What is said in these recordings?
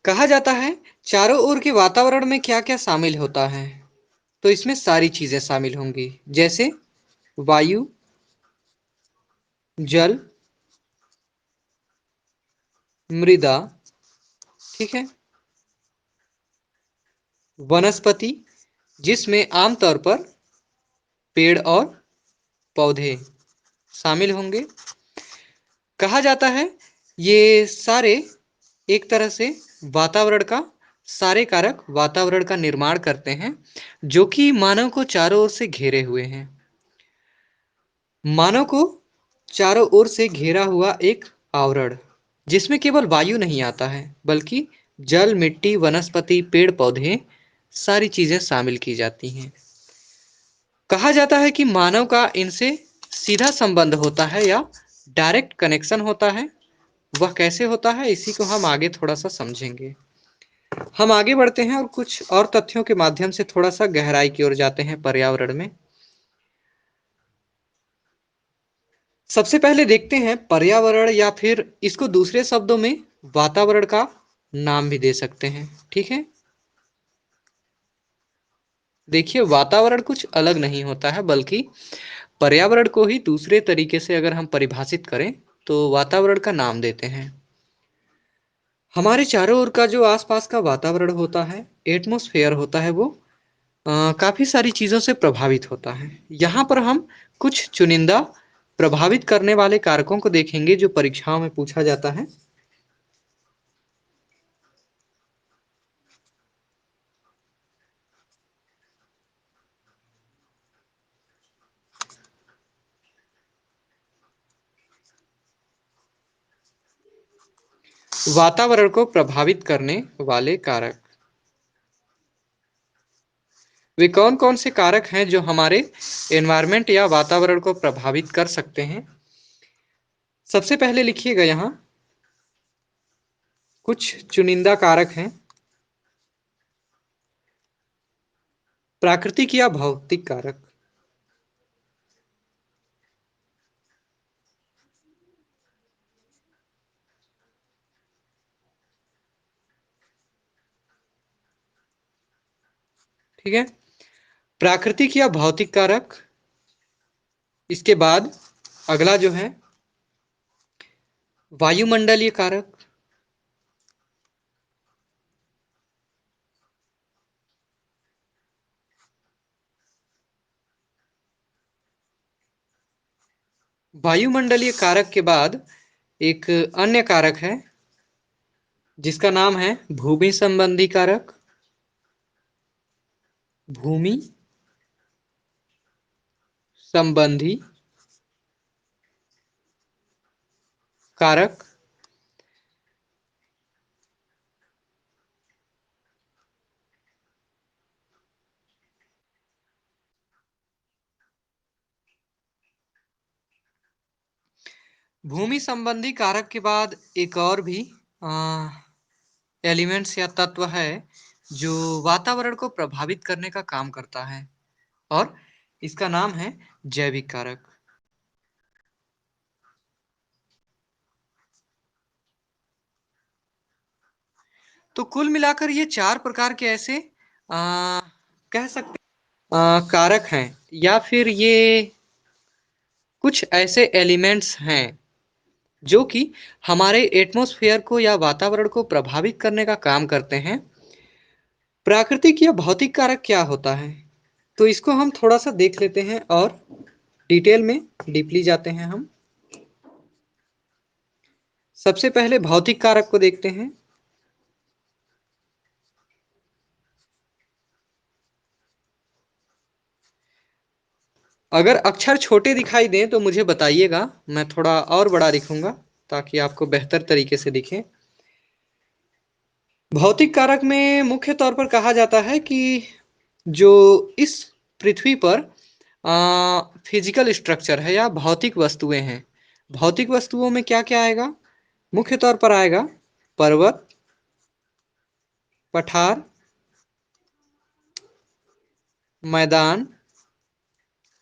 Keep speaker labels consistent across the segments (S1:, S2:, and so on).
S1: कहा जाता है चारों ओर के वातावरण में क्या क्या शामिल होता है। तो इसमें सारी चीजें शामिल होंगी, जैसे वायु, जल, मृदा, ठीक है, वनस्पति जिसमें आमतौर पर पेड़ और पौधे शामिल होंगे। कहा जाता है ये सारे एक तरह से वातावरण का सारे कारक वातावरण का निर्माण करते हैं, जो कि मानव को चारों ओर से घेरे हुए हैं। मानव को चारों ओर से घेरा हुआ एक आवरण, जिसमें केवल वायु नहीं आता है बल्कि जल, मिट्टी, वनस्पति, पेड़ पौधे सारी चीजें शामिल की जाती हैं। कहा जाता है कि मानव का इनसे सीधा संबंध होता है या डायरेक्ट कनेक्शन होता है। वह कैसे होता है इसी को हम आगे थोड़ा सा समझेंगे। हम आगे बढ़ते हैं और कुछ और तथ्यों के माध्यम से थोड़ा सा गहराई की ओर जाते हैं पर्यावरण में। सबसे पहले देखते हैं पर्यावरण, या फिर इसको दूसरे शब्दों में वातावरण का नाम भी दे सकते हैं, ठीक है। देखिए वातावरण कुछ अलग नहीं होता है, बल्कि पर्यावरण को ही दूसरे तरीके से अगर हम परिभाषित करें तो वातावरण का नाम देते हैं। हमारे चारों ओर का जो आसपास का वातावरण होता है, एटमॉस्फेयर होता है, वो काफी सारी चीजों से प्रभावित होता है। यहाँ पर हम कुछ चुनिंदा प्रभावित करने वाले कारकों को देखेंगे जो परीक्षाओं में पूछा जाता है। वातावरण को प्रभावित करने वाले कारक, वे कौन कौन से कारक हैं जो हमारे एनवायरमेंट या वातावरण को प्रभावित कर सकते हैं। सबसे पहले लिखिएगा यहाँ कुछ चुनिंदा कारक हैं। प्राकृतिक या भौतिक कारक, ठीक है, प्राकृतिक या भौतिक कारक। इसके बाद अगला जो है वायुमंडलीय कारक, वायुमंडलीय कारक के बाद एक अन्य कारक है जिसका नाम है भूमि संबंधी कारक। भूमि संबंधी कारक। भूमि संबंधी कारक के बाद एक और भी एलिमेंट्स या तत्व है जो वातावरण को प्रभावित करने का काम करता है, और इसका नाम है जैविक कारक। तो कुल मिलाकर ये चार प्रकार के ऐसे कह सकते कारक हैं, या फिर ये कुछ ऐसे एलिमेंट्स हैं जो कि हमारे एटमॉस्फेयर को या वातावरण को प्रभावित करने का काम करते हैं। प्राकृतिक या भौतिक कारक क्या होता है, तो इसको हम थोड़ा सा देख लेते हैं और डिटेल में डीपली जाते हैं हम। सबसे पहले भौतिक कारक को देखते हैं। अगर अक्षर छोटे दिखाई दें तो मुझे बताइएगा, मैं थोड़ा और बड़ा लिखूंगा ताकि आपको बेहतर तरीके से दिखे। भौतिक कारक में मुख्य तौर पर कहा जाता है कि जो इस पृथ्वी पर फिजिकल स्ट्रक्चर है या भौतिक वस्तुएं हैं। भौतिक वस्तुओं में क्या क्या आएगा, मुख्य तौर पर आएगा पर्वत, पठार, मैदान,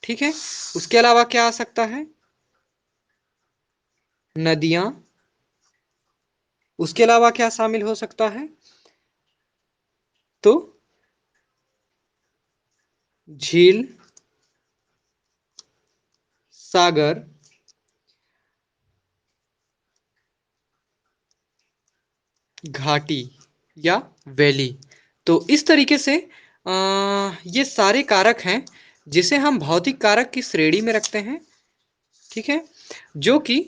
S1: ठीक है। उसके अलावा क्या आ सकता है, नदियां। उसके अलावा क्या शामिल हो सकता है, तो झील, सागर, घाटी या वैली। तो इस तरीके से ये सारे कारक हैं जिसे हम भौतिक कारक की श्रेणी में रखते हैं। ठीक है, जो कि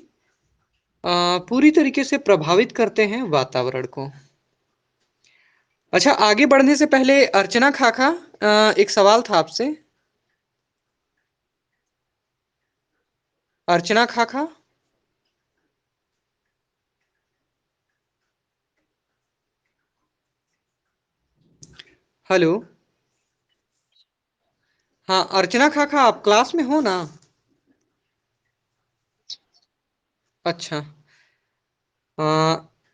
S1: पूरी तरीके से प्रभावित करते हैं वातावरण को। अच्छा, आगे बढ़ने से पहले अर्चना खाखा, एक सवाल था आपसे। अर्चना खाखा। हेलो। हाँ अर्चना खाखा, आप क्लास में हो ना? अच्छा। अ,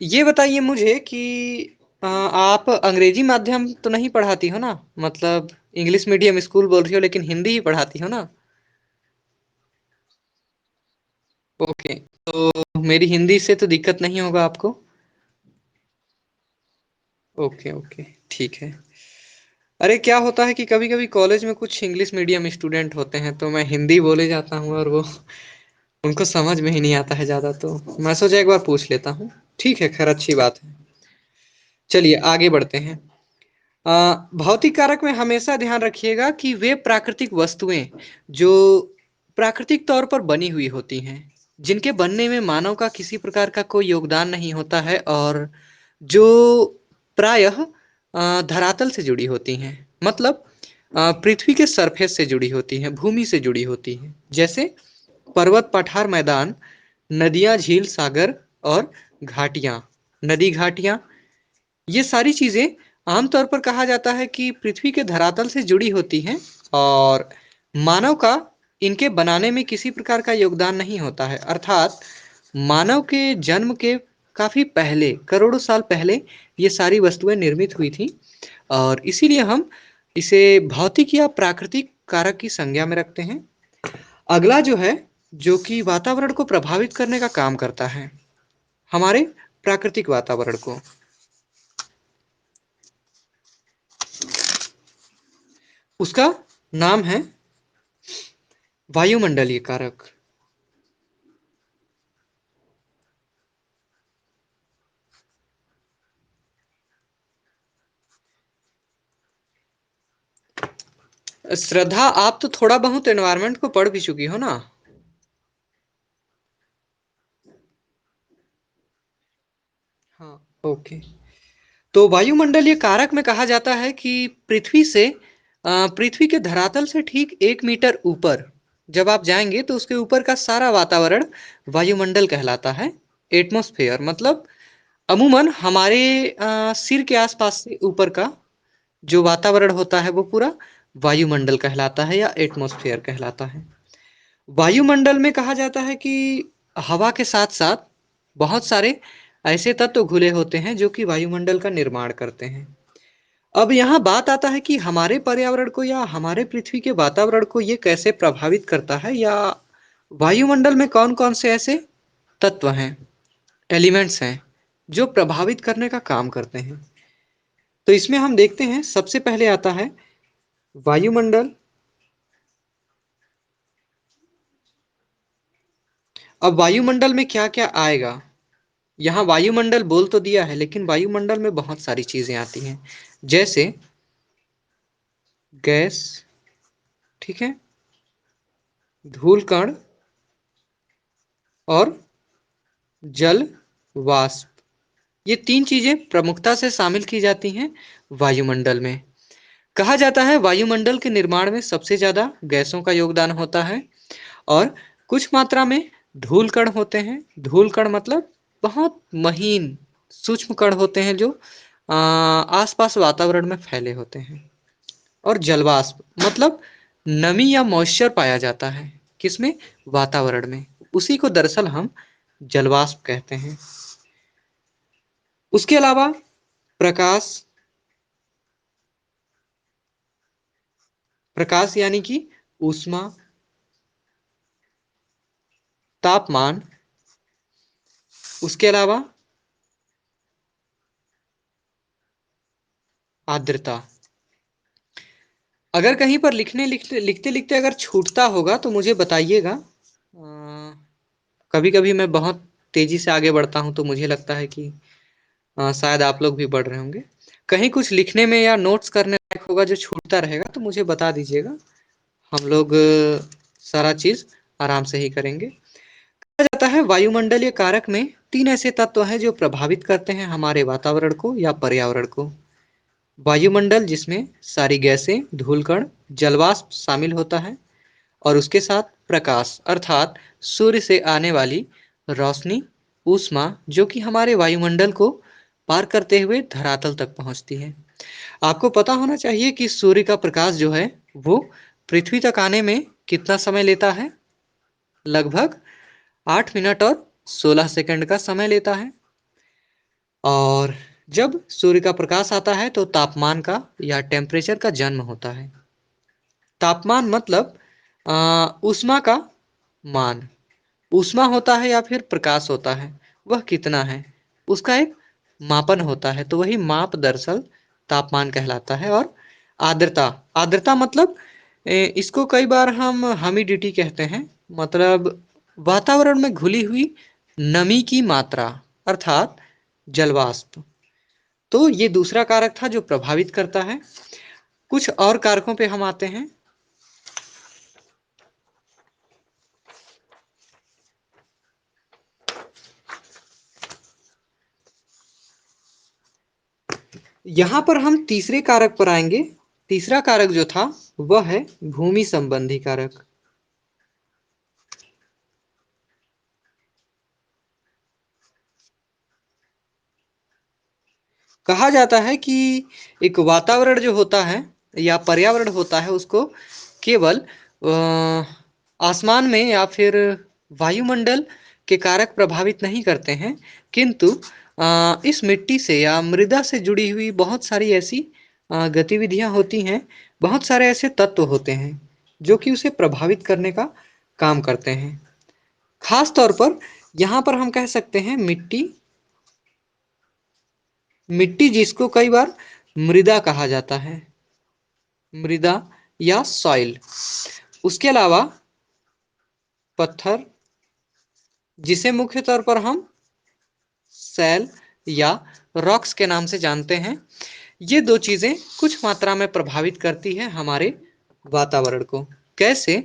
S1: ये बताइए मुझे कि आप अंग्रेजी माध्यम तो नहीं पढ़ाती हो ना? मतलब इंग्लिश मीडियम स्कूल बोल रही हो लेकिन हिंदी ही पढ़ाती हो ना? ओके, तो मेरी हिंदी से तो दिक्कत नहीं होगा आपको? ओके ओके, ठीक है। अरे क्या होता है कि कभी-कभी कॉलेज में कुछ इंग्लिश मीडियम स्टूडेंट होते हैं तो मैं हिंदी बोले जाता हूँ और वो उनको समझ में ही नहीं आता है ज़्यादा, तो मैं सोचा एक बार पूछ लेता हूँ। ठीक है, खैर अच्छी बात है। चलिए आगे बढ़ते हैं। भौतिक कारक में हमेशा ध्यान रखिएगा कि वे प्राकृतिक वस्तुएं जो प्राकृतिक तौर पर बनी हुई होती हैं, जिनके बनने में मानव का किसी प्रकार का कोई योगदान नहीं होता है और जो प्रायः धरातल से जुड़ी होती हैं। मतलब पृथ्वी के सरफेस से जुड़ी होती हैं, भूमि से जुड़ी होती हैं। जैसे पर्वत, पठार, मैदान, नदियाँ, झील, सागर और घाटियाँ। नदी घाटियाँ, ये सारी चीजें आमतौर पर कहा जाता है कि पृथ्वी के धरातल से जुड़ी होती हैं और मानव का इनके बनाने में किसी प्रकार का योगदान नहीं होता है। अर्थात मानव के जन्म के काफी पहले, करोड़ों साल पहले ये सारी वस्तुएं निर्मित हुई थी और इसीलिए हम इसे भौतिक या प्राकृतिक कारक की संज्ञा में रखते हैं। अगला जो है, जो कि वातावरण को प्रभावित करने का काम करता है, हमारे प्राकृतिक वातावरण को, उसका नाम है वायुमंडलीय कारक। श्रद्धा, आप तो थोड़ा बहुत एनवायरनमेंट को पढ़ भी चुकी हो ना? हाँ, ओके। तो वायुमंडलीय कारक में कहा जाता है कि पृथ्वी के धरातल से ठीक 1 मीटर ऊपर जब आप जाएंगे तो उसके ऊपर का सारा वातावरण वायुमंडल कहलाता है। एटमॉस्फेयर मतलब अमूमन हमारे सिर के आसपास से ऊपर का जो वातावरण होता है वो पूरा वायुमंडल कहलाता है या एटमॉस्फेयर कहलाता है। वायुमंडल में कहा जाता है कि हवा के साथ साथ बहुत सारे ऐसे तत्व घुले होते हैं जो कि वायुमंडल का निर्माण करते हैं। अब यहाँ बात आता है कि हमारे पर्यावरण को या हमारे पृथ्वी के वातावरण को ये कैसे प्रभावित करता है, या वायुमंडल में कौन कौन से ऐसे तत्व हैं, एलिमेंट्स हैं जो प्रभावित करने का काम करते हैं। तो इसमें हम देखते हैं सबसे पहले आता है वायुमंडल। अब वायुमंडल में क्या क्या आएगा, यहाँ वायुमंडल बोल तो दिया है लेकिन वायुमंडल में बहुत सारी चीजें आती हैं। जैसे गैस, ठीक है, धूल कण और जल वाष्प। ये तीन चीजें प्रमुखता से शामिल की जाती हैं वायुमंडल में। कहा जाता है वायुमंडल के निर्माण में सबसे ज्यादा गैसों का योगदान होता है और कुछ मात्रा में धूल कण होते हैं। धूल कण मतलब बहुत महीन सूक्ष्म कण होते हैं जो आसपास वातावरण में फैले होते हैं। और जलवाष्प मतलब नमी या मॉइस्चर पाया जाता है किसमें, वातावरण में, उसी को दरअसल हम जलवाष्प कहते हैं। उसके अलावा प्रकाश, प्रकाश यानी कि ऊष्मा, तापमान, उसके अलावा आर्द्रता। अगर कहीं पर लिखते लिखते अगर छूटता होगा तो मुझे बताइएगा। कभी कभी मैं बहुत तेजी से आगे बढ़ता हूँ तो मुझे लगता है कि शायद आप लोग भी बढ़ रहे होंगे। कहीं कुछ लिखने में या नोट्स करने लायक होगा जो छूटता रहेगा तो मुझे बता दीजिएगा। हम लोग सारा चीज आराम से ही करेंगे। कहा जाता है वायुमंडलीय कारक में तीन ऐसे तत्व हैं जो प्रभावित करते हैं हमारे वातावरण को या पर्यावरण को। वायुमंडल जिसमें सारी गैसें, धूलकण, जलवाष्प शामिल होता है, और उसके साथ प्रकाश अर्थात सूर्य से आने वाली रोशनी, ऊष्मा जो कि हमारे वायुमंडल को पार करते हुए धरातल तक पहुंचती है। आपको पता होना चाहिए कि सूर्य का प्रकाश जो है वो पृथ्वी तक आने में कितना समय लेता है। लगभग 8 मिनट और 16 सेकंड का समय लेता है। और जब सूर्य का प्रकाश आता है तो तापमान का या टेम्परेचर का जन्म होता है। तापमान मतलब ऊष्मा का मान। ऊष्मा होता है या फिर प्रकाश होता है, वह कितना है, उसका एक मापन होता है, तो वही माप दरअसल तापमान कहलाता है। और आर्द्रता, आर्द्रता मतलब इसको कई बार हम ह्यूमिडिटी कहते हैं, मतलब वातावरण में घुली हुई नमी की मात्रा अर्थात जलवाष्प। तो ये दूसरा कारक था जो प्रभावित करता है। कुछ और कारकों पे हम आते हैं। यहाँ पर हम तीसरे कारक पर आएंगे। तीसरा कारक जो था वह है भूमि संबंधी कारक। कहा जाता है कि एक वातावरण जो होता है या पर्यावरण होता है उसको केवल आसमान में या फिर वायुमंडल के कारक प्रभावित नहीं करते हैं, किंतु इस मिट्टी से या मृदा से जुड़ी हुई बहुत सारी ऐसी गतिविधियां होती हैं, बहुत सारे ऐसे तत्व होते हैं जो कि उसे प्रभावित करने का काम करते हैं। खास तौर पर यहाँ पर हम कह सकते हैं मिट्टी। मिट्टी जिसको कई बार मृदा कहा जाता है, मृदा या सॉइल। उसके अलावा पत्थर जिसे मुख्य तौर पर हम सैल या रॉक्स के नाम से जानते हैं। ये दो चीजें कुछ मात्रा में प्रभावित करती है हमारे वातावरण को। कैसे?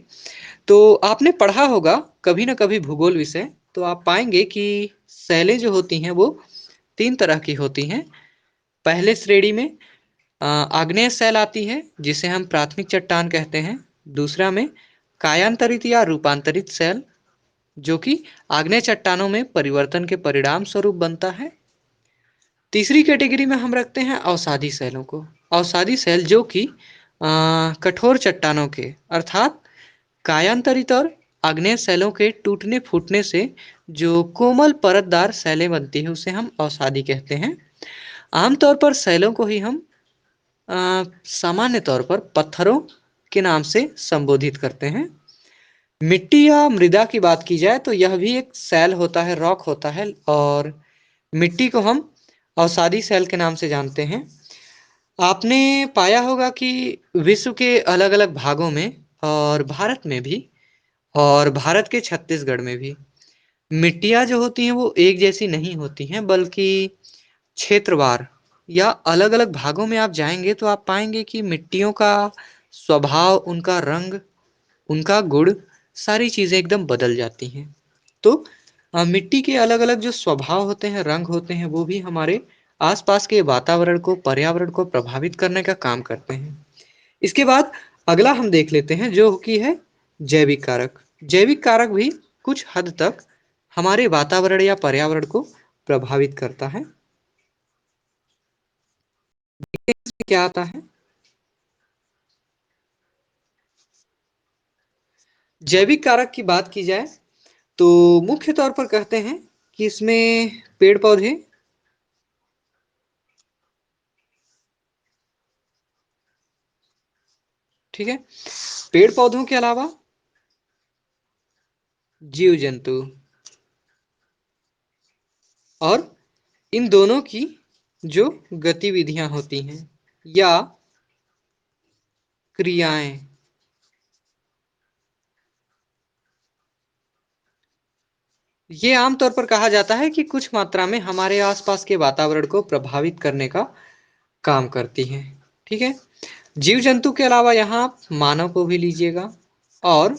S1: तो आपने पढ़ा होगा कभी ना कभी भूगोल विषय, तो आप पाएंगे कि सैलें जो होती हैं वो तीन तरह की होती हैं। पहले श्रेणी में आग्नेय सैल आती है जिसे हम प्राथमिक चट्टान कहते हैं। दूसरा में कायांतरित या रूपांतरित सैल जो कि आग्नेय चट्टानों में परिवर्तन के परिणाम स्वरूप बनता है। तीसरी कैटेगरी में हम रखते हैं अवसादी सैलों को। अवसादी सैल जो कि कठोर चट्टानों के अर्थात कायांतरित और आग्नेय सैलों के टूटने फूटने से जो कोमल परतदार सैलें बनती है उसे हम अवसादी कहते हैं। आमतौर पर सैलों को ही हम सामान्य तौर पर पत्थरों के नाम से संबोधित करते हैं। मिट्टी या मृदा की बात की जाए तो यह भी एक सैल होता है, रॉक होता है, और मिट्टी को हम अवसादी सैल के नाम से जानते हैं। आपने पाया होगा कि विश्व के अलग अलग भागों में और भारत में भी, और भारत के छत्तीसगढ़ में भी मिट्टियाँ जो होती हैं वो एक जैसी नहीं होती हैं, बल्कि क्षेत्रवार या अलग-अलग भागों में आप जाएँगे तो आप पाएँगे कि मिट्टियों का स्वभाव, उनका रंग, उनका गुण, सारी चीज़ें एकदम बदल जाती हैं। तो मिट्टी के अलग-अलग जो स्वभाव होते हैं, रंग होते हैं, वो भी हमारे आसपास के वातावरण को, पर्यावरण को प्रभावित करने का काम करते हैं। इसके बाद अगला हम देख लेते हैं जो कि है जैविक कारक। जैविक कारक भी कुछ हद तक हमारे वातावरण या पर्यावरण को प्रभावित करता है। इसमें क्या आता है? जैविक कारक की बात की जाए तो मुख्य तौर पर कहते हैं कि इसमें पेड़ पौधे, ठीक है, पेड़ पौधों के अलावा जीव जंतु, और इन दोनों की जो गतिविधियां होती हैं, या क्रियाएं। ये आमतौर पर कहा जाता है कि कुछ मात्रा में हमारे आसपास के वातावरण को प्रभावित करने का काम करती हैं। ठीक है। जीव जंतु के अलावा यहाँ आप मानव को भी लीजिएगा, और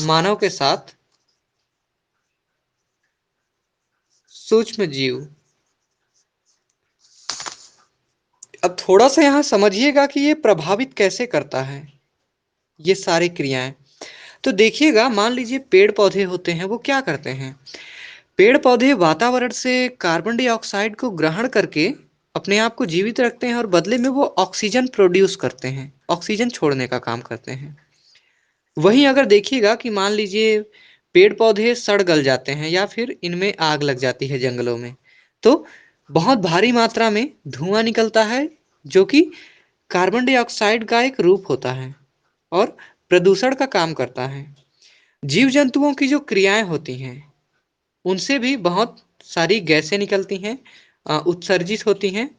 S1: मानव के साथ सूक्ष्म जीव। अब थोड़ा सा यहाँ समझिएगा कि ये प्रभावित कैसे करता है, ये सारी क्रियाएं। तो देखिएगा, मान लीजिए पेड़ पौधे होते हैं, वो क्या करते हैं? पेड़ पौधे वातावरण से कार्बन डाइऑक्साइड को ग्रहण करके अपने आप को जीवित रखते हैं, और बदले में वो ऑक्सीजन प्रोड्यूस करते हैं, ऑक्सीजन छोड़ने का काम करते हैं। वहीं अगर देखिएगा कि मान लीजिए पेड़ पौधे सड़ गल जाते हैं, या फिर इनमें आग लग जाती है जंगलों में, तो बहुत भारी मात्रा में धुआं निकलता है, जो कि कार्बन डाइऑक्साइड का एक रूप होता है और प्रदूषण का काम करता है। जीव जंतुओं की जो क्रियाएं होती हैं, उनसे भी बहुत सारी गैसें निकलती हैं, उत्सर्जित होती हैं।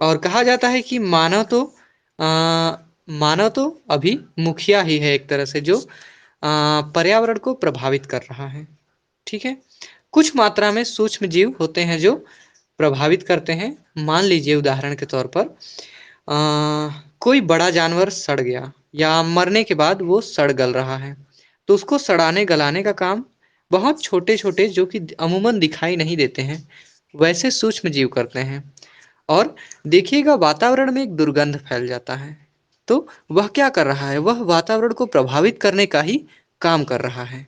S1: और कहा जाता है कि मानव तो अभी मुखिया ही है एक तरह से, जो पर्यावरण को प्रभावित कर रहा है। ठीक है। कुछ मात्रा में सूक्ष्म जीव होते हैं जो प्रभावित करते हैं। मान लीजिए उदाहरण के तौर पर कोई बड़ा जानवर सड़ गया, या मरने के बाद वो सड़ गल रहा है, तो उसको सड़ाने गलाने का काम बहुत छोटे छोटे, जो कि अमूमन दिखाई नहीं देते हैं, वैसे सूक्ष्म जीव करते हैं। और देखिएगा वातावरण में एक दुर्गंध फैल जाता है, तो वह क्या कर रहा है? वह वातावरण को प्रभावित करने का ही काम कर रहा है।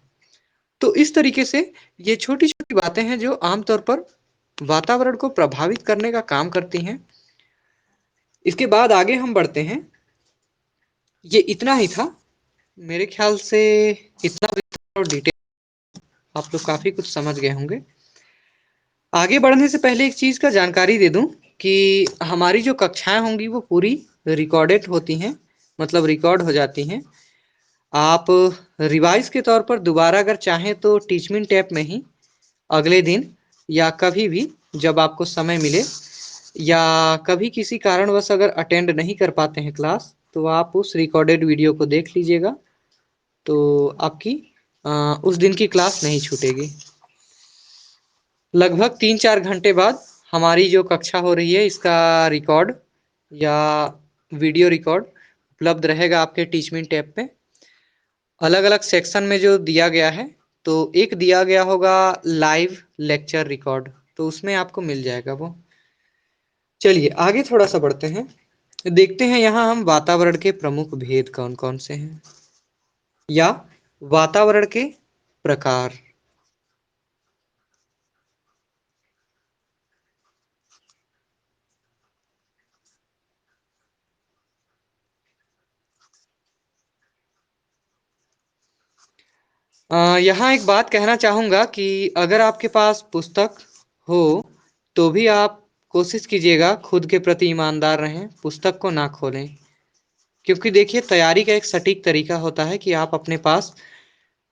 S1: तो इस तरीके से ये छोटी छोटी बातें हैं जो आमतौर पर वातावरण को प्रभावित करने का काम करती हैं। इसके बाद आगे हम बढ़ते हैं। ये इतना ही था मेरे ख्याल से। इतना विस्तार और डिटेल आप लोग काफी कुछ समझ गए होंगे। आगे बढ़ने से पहले एक चीज का जानकारी दे दूं कि हमारी जो कक्षाएं होंगी वो पूरी रिकॉर्डेड होती हैं, मतलब रिकॉर्ड हो जाती हैं। आप रिवाइज के तौर पर दोबारा अगर चाहें तो टीचमिन टैब में ही अगले दिन, या कभी भी जब आपको समय मिले, या कभी किसी कारणवश अगर अटेंड नहीं कर पाते हैं क्लास, तो आप उस रिकॉर्डेड वीडियो को देख लीजिएगा, तो आपकी उस दिन की क्लास नहीं छूटेगी। लगभग 3-4 घंटे बाद हमारी जो कक्षा हो रही है, इसका रिकॉर्ड या वीडियो रिकॉर्ड उपलब्ध रहेगा आपके टीचमिन टैब पे। अलग अलग सेक्शन में जो दिया गया है, तो एक दिया गया होगा लाइव लेक्चर रिकॉर्ड, तो उसमें आपको मिल जाएगा वो। चलिए आगे थोड़ा सा बढ़ते हैं, देखते हैं यहाँ हम वातावरण के प्रमुख भेद कौन कौन से हैं, या वातावरण के प्रकार। यहाँ एक बात कहना चाहूँगा कि अगर आपके पास पुस्तक हो, तो भी आप कोशिश कीजिएगा खुद के प्रति ईमानदार रहें, पुस्तक को ना खोलें। क्योंकि देखिए, तैयारी का एक सटीक तरीका होता है कि आप अपने पास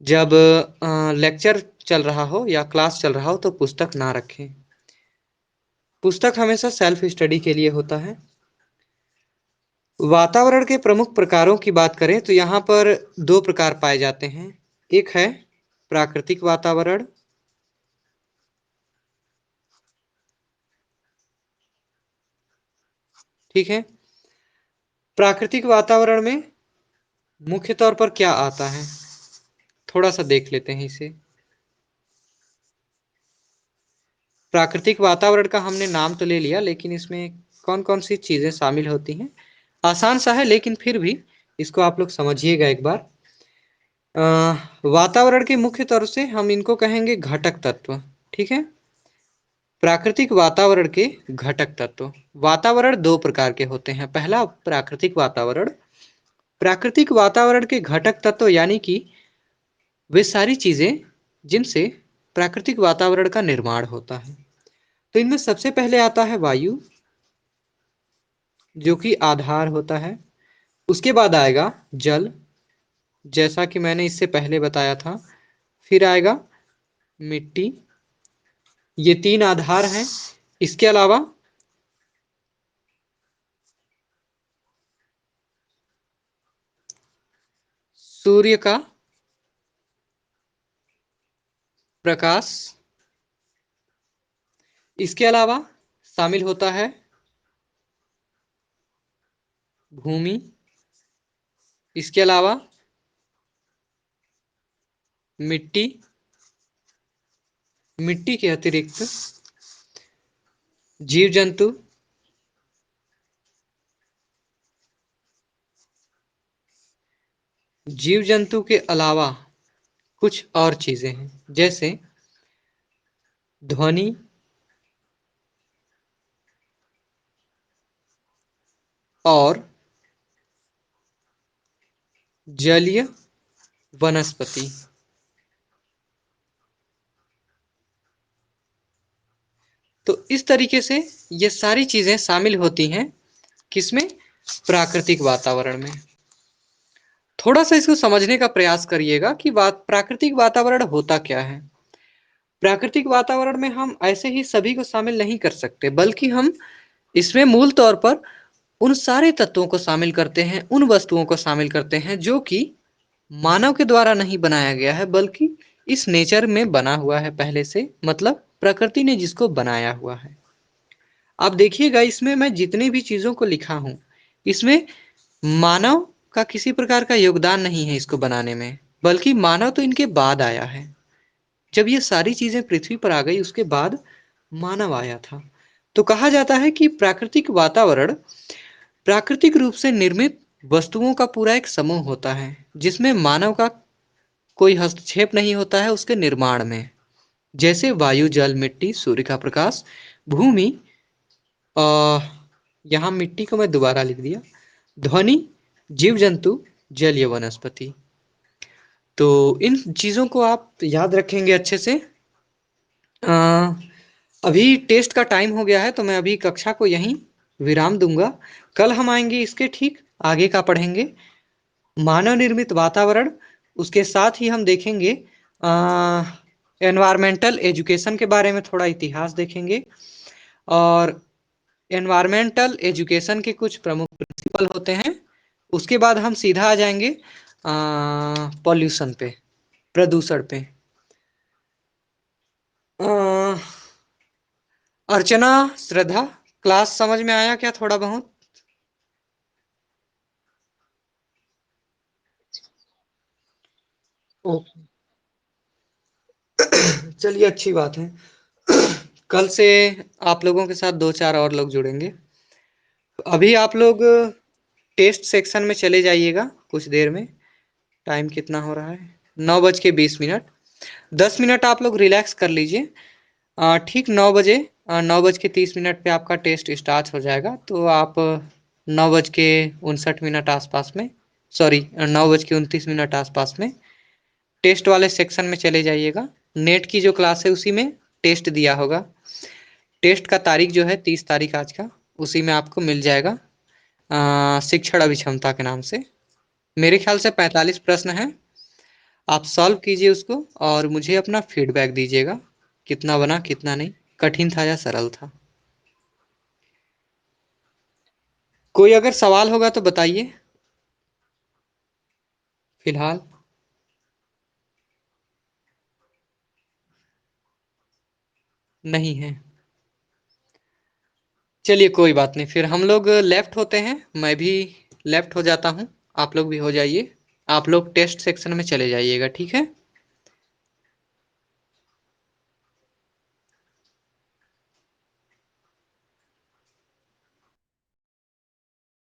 S1: जब लेक्चर चल रहा हो या क्लास चल रहा हो, तो पुस्तक ना रखें। पुस्तक हमेशा सेल्फ स्टडी के लिए होता है। वातावरण के प्रमुख प्रकारों की बात करें तो यहाँ पर 2 प्रकार पाए जाते हैं। एक है प्राकृतिक वातावरण। ठीक है। प्राकृतिक वातावरण में मुख्य तौर पर क्या आता है, थोड़ा सा देख लेते हैं इसे। प्राकृतिक वातावरण का हमने नाम तो ले लिया, लेकिन इसमें कौन कौन सी चीजें शामिल होती हैं? आसान सा है, लेकिन फिर भी इसको आप लोग समझिएगा एक बार। वातावरण के मुख्य तौर से हम इनको कहेंगे घटक तत्व। ठीक है। प्राकृतिक वातावरण के घटक तत्व। वातावरण 2 प्रकार के होते हैं। पहला प्राकृतिक वातावरण। प्राकृतिक वातावरण के घटक तत्व यानी कि वे सारी चीजें जिनसे प्राकृतिक वातावरण का निर्माण होता है। तो इनमें सबसे पहले आता है वायु, जो कि आधार होता है। उसके बाद आएगा जल, जैसा कि मैंने इससे पहले बताया था। फिर आएगा मिट्टी। ये 3 आधार हैं। इसके अलावा सूर्य का प्रकाश। इसके अलावा शामिल होता है भूमि। इसके अलावा मिट्टी। मिट्टी के अतिरिक्त जीव जंतु। जीव जंतु के अलावा कुछ और चीजें हैं, जैसे ध्वनि और जलीय वनस्पति। तो इस तरीके से ये सारी चीजें शामिल होती हैं किसमें? प्राकृतिक वातावरण में। थोड़ा सा इसको समझने का प्रयास करिएगा कि प्राकृतिक वातावरण होता क्या है। प्राकृतिक वातावरण में हम ऐसे ही सभी को शामिल नहीं कर सकते, बल्कि हम इसमें मूल तौर पर उन सारे तत्वों को शामिल करते हैं, उन वस्तुओं को शामिल करते हैं जो कि मानव के द्वारा नहीं बनाया गया है, बल्कि इस नेचर में बना हुआ है पहले से, मतलब प्रकृति ने जिसको बनाया हुआ है। आप देखिएगा इसमें मैं जितनी भी चीजों को लिखा हूं, इसमें मानव का किसी प्रकार का योगदान नहीं है इसको बनाने में, बल्कि मानव तो इनके बाद आया है। जब ये सारी चीजें पृथ्वी पर आ गई उसके बाद मानव आया था। तो कहा जाता है कि प्राकृतिक वातावरण प्राकृतिक रूप से निर्मित वस्तुओं का पूरा एक समूह होता है, जिसमें मानव का कोई हस्तक्षेप नहीं होता है उसके निर्माण में। जैसे वायु, जल, मिट्टी, सूर्य का प्रकाश, भूमि, यहाँ मिट्टी को मैं दोबारा लिख दिया, ध्वनि, जीव जंतु, जलीय वनस्पति। तो इन चीजों को आप याद रखेंगे अच्छे से। अभी टेस्ट का टाइम हो गया है, तो मैं अभी कक्षा को यहीं विराम दूंगा। कल हम आएंगे इसके ठीक आगे का पढ़ेंगे, मानव निर्मित वातावरण। उसके साथ ही हम देखेंगे एनवायरमेंटल एजुकेशन के बारे में, थोड़ा इतिहास देखेंगे, और एनवायरमेंटल एजुकेशन के कुछ प्रमुख प्रिंसिपल होते हैं। उसके बाद हम सीधा आ जाएंगे पॉल्यूशन पे, प्रदूषण पे। अर्चना, श्रद्धा, क्लास समझ में आया क्या थोड़ा बहुत? ओके, चलिए अच्छी बात है। कल से आप लोगों के साथ दो चार और लोग जुड़ेंगे। अभी आप लोग टेस्ट सेक्शन में चले जाइएगा कुछ देर में। टाइम कितना हो रहा है? 9:20। 10 मिनट आप लोग रिलैक्स कर लीजिए। ठीक 9 बजे, 9:30 पे आपका टेस्ट स्टार्ट हो जाएगा। तो आप 9:59 आसपास में, सॉरी 9:29 आसपास में टेस्ट वाले सेक्शन में चले जाइएगा। नेट की जो क्लास है उसी में टेस्ट दिया होगा। टेस्ट का तारीख जो है 30 तारीख आज का, उसी में आपको मिल जाएगा शिक्षण अभिक्षमता के नाम से। मेरे ख्याल से 45 प्रश्न हैं। आप सॉल्व कीजिए उसको और मुझे अपना फीडबैक दीजिएगा, कितना बना कितना नहीं, कठिन था या सरल था। कोई अगर सवाल होगा तो बताइए फिलहाल। नहीं है? चलिए कोई बात नहीं, फिर हम लोग लेफ्ट होते हैं, मैं भी लेफ्ट हो जाता हूँ, आप लोग भी हो जाइए। आप लोग टेस्ट सेक्शन में चले जाइएगा, ठीक है।